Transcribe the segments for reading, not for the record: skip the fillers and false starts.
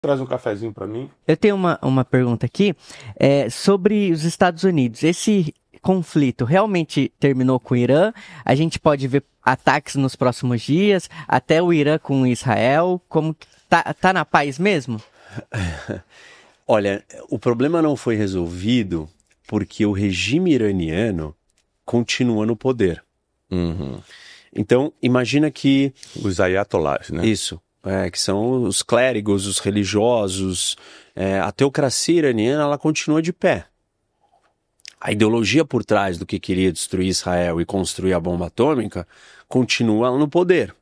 Traz um cafezinho para mim. Eu tenho uma pergunta aqui sobre os Estados Unidos. Esse conflito realmente terminou com o Irã? A gente pode ver ataques nos próximos dias, até o Irã com Israel? Como que tá na paz mesmo? Olha, o problema não foi resolvido porque o regime iraniano continua no poder. Uhum. Então, imagina que... Os ayatollahs, né? Isso. Que são os clérigos, os religiosos, a teocracia iraniana, ela continua de pé. A ideologia por trás do que queria destruir Israel e construir a bomba atômica continua no poder.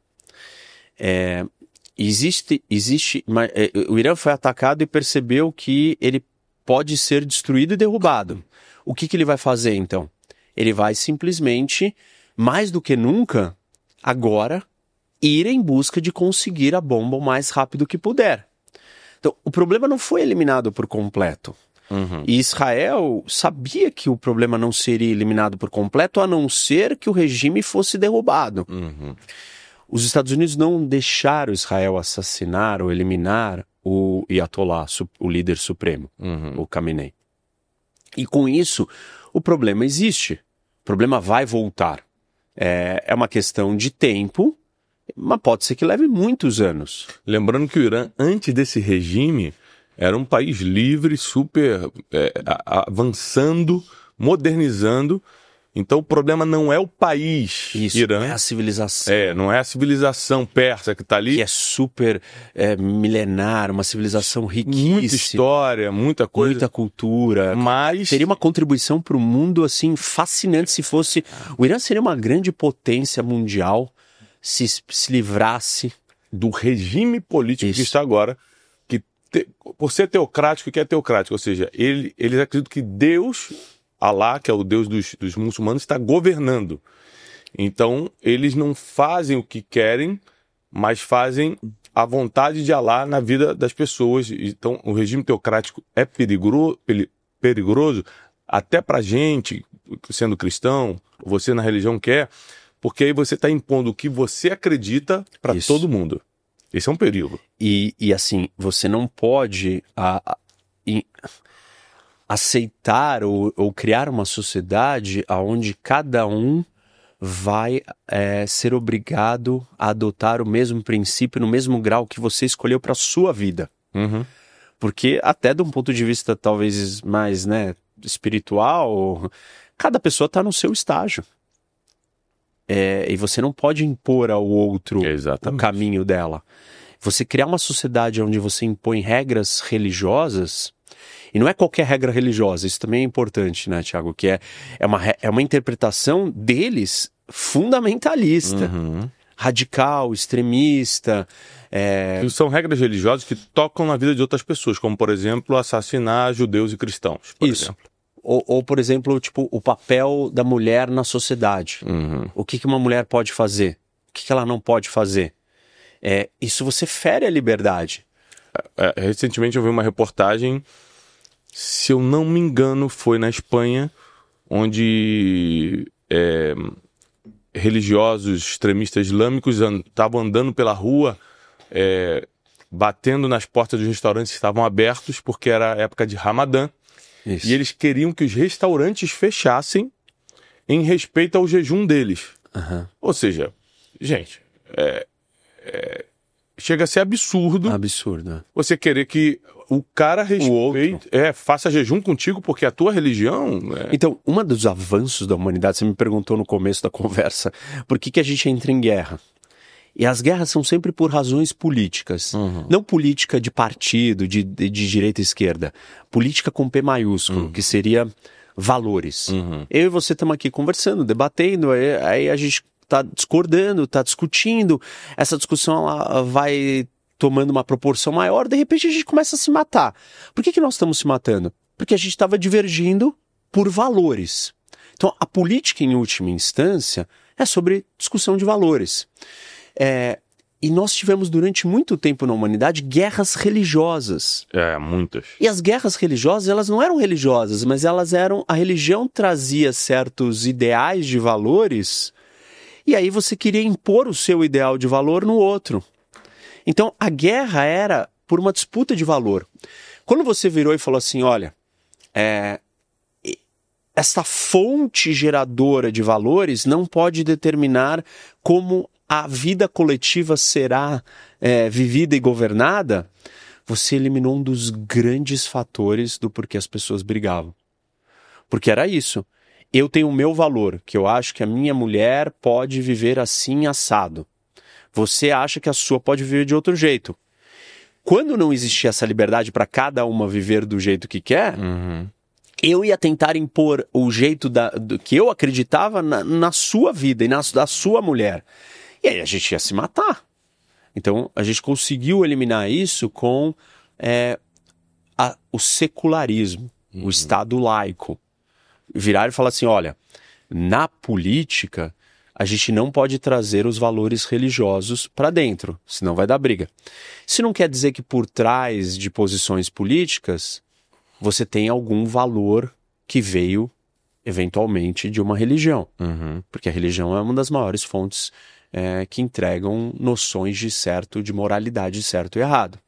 O Irã foi atacado e percebeu que ele pode ser destruído e derrubado. O que ele vai fazer então? Ele vai simplesmente, mais do que nunca, agora, ir em busca de conseguir a bomba o mais rápido que puder. Então, o problema não foi eliminado por completo. Uhum. E Israel sabia que o problema não seria eliminado por completo, a não ser que o regime fosse derrubado. Uhum. Os Estados Unidos não deixaram Israel assassinar ou eliminar o Ayatollah, o líder supremo, o Khamenei. E com isso, o problema existe. O problema vai voltar. É uma questão de tempo, mas pode ser que leve muitos anos. Lembrando que o Irã, antes desse regime, era um país livre, super avançando, modernizando. Então o problema não é o país Irã. É a civilização. Não é a civilização persa que está ali. Que é super milenar, uma civilização riquíssima. Muita história, muita coisa. Muita cultura. Mas seria uma contribuição para o mundo assim fascinante se fosse... O Irã seria uma grande potência mundial se livrasse do regime político que está agora, que por ser teocrático, que é teocrático, ou seja, eles acreditam que Deus, Alá, que é o Deus dos muçulmanos, está governando. Então, eles não fazem o que querem, mas fazem a vontade de Alá na vida das pessoas. Então, o regime teocrático é perigoso até pra gente, sendo cristão, você na religião quer, porque aí você está impondo o que você acredita para todo mundo. Esse é um perigo. E assim, você não pode aceitar ou criar uma sociedade onde cada um vai ser obrigado a adotar o mesmo princípio no mesmo grau que você escolheu para a sua vida. Uhum. Porque até de um ponto de vista talvez mais espiritual, cada pessoa está no seu estágio. E você não pode impor ao outro o caminho dela. Você criar uma sociedade onde você impõe regras religiosas, e não é qualquer regra religiosa, isso também é importante, né, Tiago? Que é uma interpretação deles fundamentalista, radical, extremista. São regras religiosas que tocam na vida de outras pessoas, como, por exemplo, assassinar judeus e cristãos, por exemplo. Ou, por exemplo, o papel da mulher na sociedade. O que uma mulher pode fazer? O que ela não pode fazer? Isso você fere a liberdade. Recentemente eu vi uma reportagem, se eu não me engano, foi na Espanha, onde religiosos extremistas islâmicos estavam andando pela rua, batendo nas portas dos restaurantes que estavam abertos, porque era época de Ramadã. Isso. E eles queriam que os restaurantes fechassem em respeito ao jejum deles. Ou seja, gente, chega a ser absurdo. Absurdo. Você querer que o cara respeite, faça jejum contigo porque a tua religião... Então, um dos avanços da humanidade, você me perguntou no começo da conversa, por que a gente entra em guerra? E as guerras são sempre por razões políticas. Não política de partido, de direita e esquerda. Política com P maiúsculo, que seria valores. Eu e você estamos aqui conversando, debatendo, aí a gente está discordando, está discutindo. Essa discussão ela vai tomando uma proporção maior, de repente a gente começa a se matar. Por que nós estamos se matando? Porque a gente estava divergindo por valores. Então, a política, em última instância, é sobre discussão de valores. E nós tivemos durante muito tempo na humanidade guerras religiosas. Muitas. E as guerras religiosas, elas não eram religiosas, mas elas eram... A religião trazia certos ideais de valores e aí você queria impor o seu ideal de valor no outro. Então a guerra era por uma disputa de valor. Quando você virou e falou assim, olha, essa fonte geradora de valores não pode determinar como a vida coletiva será vivida e governada, você eliminou um dos grandes fatores do porquê as pessoas brigavam. Porque era isso. Eu tenho o meu valor, que eu acho que a minha mulher pode viver assim assado. Você acha que a sua pode viver de outro jeito. Quando não existia essa liberdade para cada uma viver do jeito que quer, eu ia tentar impor o jeito do que eu acreditava na sua vida e da sua mulher. E aí a gente ia se matar. Então a gente conseguiu eliminar isso com o secularismo, o Estado laico. Virar e falar assim, olha, na política a gente não pode trazer os valores religiosos para dentro, senão vai dar briga. Isso não quer dizer que por trás de posições políticas você tem algum valor que veio eventualmente de uma religião, porque a religião é uma das maiores fontes que entregam noções de moralidade certo e errado.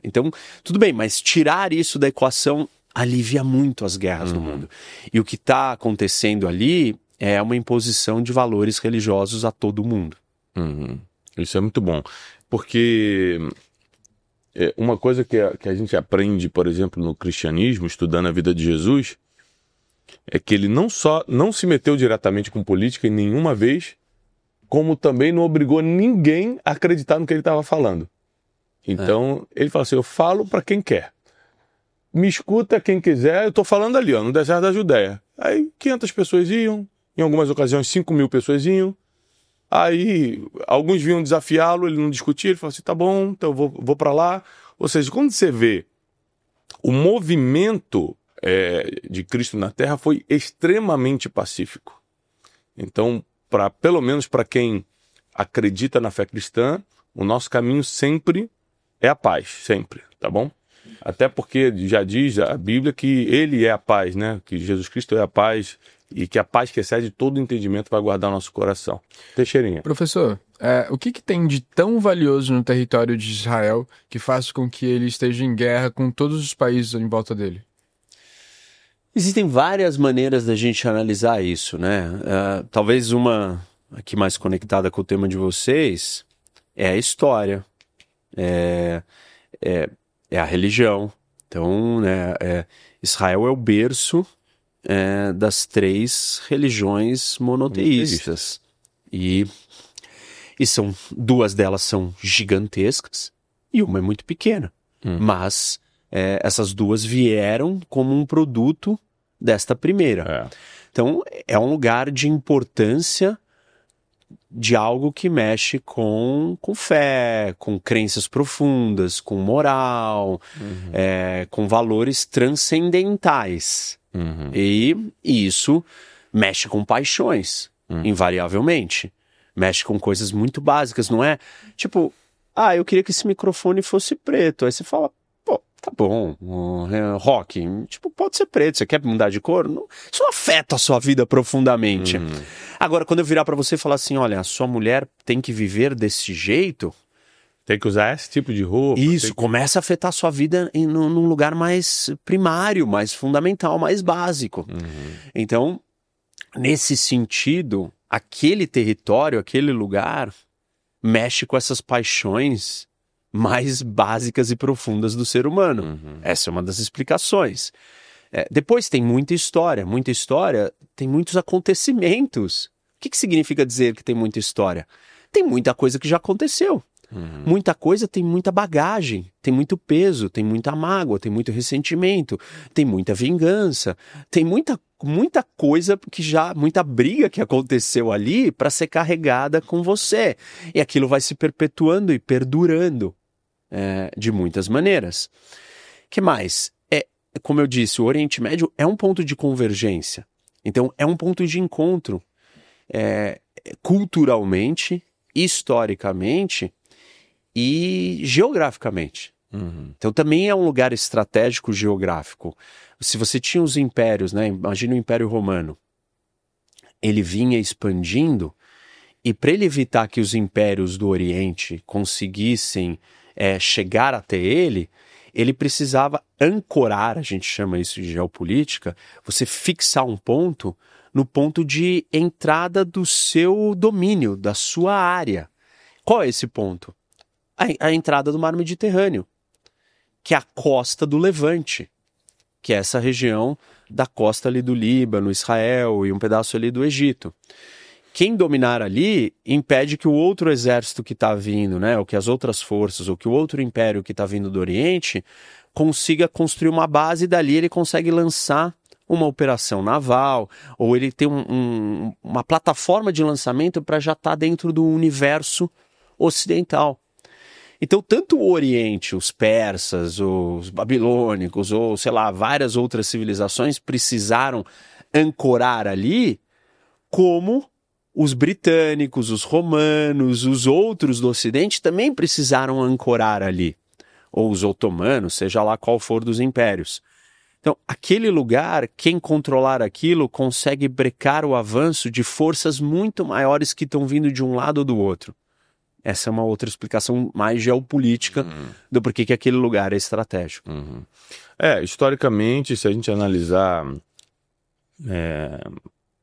Então, tudo bem, mas tirar isso da equação alivia muito as guerras no mundo. E o que está acontecendo ali é uma imposição de valores religiosos a todo mundo. Isso é muito bom. Porque uma coisa que a gente aprende, por exemplo, no cristianismo, estudando a vida de Jesus, é que ele não só não se meteu diretamente com política em nenhuma vez, como também não obrigou ninguém a acreditar no que ele estava falando. Então, ele fala assim, eu falo para quem quer. Me escuta quem quiser, eu estou falando ali, no deserto da Judéia. Aí 500 pessoas iam, em algumas ocasiões 5.000 pessoas iam. Aí alguns vinham desafiá-lo, ele não discutia, ele falou assim, tá bom, então eu vou para lá. Ou seja, quando você vê o movimento de Cristo na Terra foi extremamente pacífico. Então, pelo menos para quem acredita na fé cristã, o nosso caminho sempre é a paz, sempre, tá bom? Até porque já diz a Bíblia que ele é a paz, né? Que Jesus Cristo é a paz e que a paz que excede todo entendimento vai guardar o nosso coração. Teixeirinha. Professor, o que tem de tão valioso no território de Israel que faz com que ele esteja em guerra com todos os países em volta dele? Existem várias maneiras da gente analisar isso, né? Talvez uma aqui mais conectada com o tema de vocês é a história, é a religião. Então, né, Israel é o berço das 3 religiões monoteístas. E são 2 delas são gigantescas e uma é muito pequena. Mas essas 2 vieram como um produto desta primeira. Então, é um lugar de importância de algo que mexe com fé, com crenças profundas, com moral, com valores transcendentais. E isso mexe com paixões, invariavelmente. Mexe com coisas muito básicas, não é? Tipo, eu queria que esse microfone fosse preto. Aí você fala, pô, tá bom, rock, tipo, pode ser preto, você quer mudar de cor? Não, isso não afeta a sua vida profundamente. Agora, quando eu virar pra você e falar assim, olha, a sua mulher tem que viver desse jeito... Tem que usar esse tipo de roupa. Isso, começa a afetar a sua vida num lugar mais primário, mais fundamental, mais básico. Então, nesse sentido, aquele território, aquele lugar, mexe com essas paixões mais básicas e profundas do ser humano. Essa é uma das explicações. Depois tem muita história tem muitos acontecimentos. O que significa dizer que tem muita história? Tem muita coisa que já aconteceu. Muita coisa tem muita bagagem, tem muito peso, tem muita mágoa, tem muito ressentimento, tem muita vingança, tem muita coisa muita briga que aconteceu ali para ser carregada com você. E aquilo vai se perpetuando e perdurando de muitas maneiras. Que mais? Como eu disse, o Oriente Médio é um ponto de convergência. Então, é um ponto de encontro culturalmente, historicamente e geograficamente. Então também é um lugar estratégico geográfico. Se você tinha os impérios, né? Imagina o Império Romano. Ele vinha expandindo e para ele evitar que os impérios do Oriente conseguissem chegar até ele, ele precisava ancorar, a gente chama isso de geopolítica, você fixar um ponto no ponto de entrada do seu domínio, da sua área. Qual é esse ponto? A entrada do mar Mediterrâneo, que é a costa do Levante, que é essa região da costa ali do Líbano, Israel e um pedaço ali do Egito. Quem dominar ali impede que o outro exército que está vindo, né, ou que as outras forças, ou que o outro império que está vindo do Oriente consiga construir uma base, e dali ele consegue lançar uma operação naval, ou ele tem uma plataforma de lançamento para já estar dentro do universo ocidental. Então, tanto o Oriente, os persas, os babilônicos, ou sei lá, várias outras civilizações precisaram ancorar ali, como os britânicos, os romanos, os outros do Ocidente também precisaram ancorar ali, ou os otomanos, seja lá qual for dos impérios. Então, aquele lugar, quem controlar aquilo, consegue brecar o avanço de forças muito maiores que estão vindo de um lado ou do outro. Essa é uma outra explicação mais geopolítica do porquê que aquele lugar é estratégico. Historicamente, se a gente analisar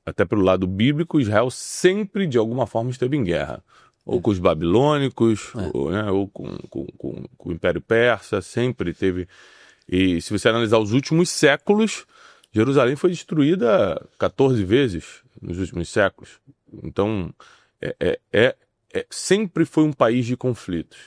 até pelo lado bíblico, Israel sempre, de alguma forma, esteve em guerra. Ou com os babilônicos, ou com o Império Persa, sempre teve... E se você analisar os últimos séculos, Jerusalém foi destruída 14 vezes nos últimos séculos. Então, sempre foi um país de conflitos.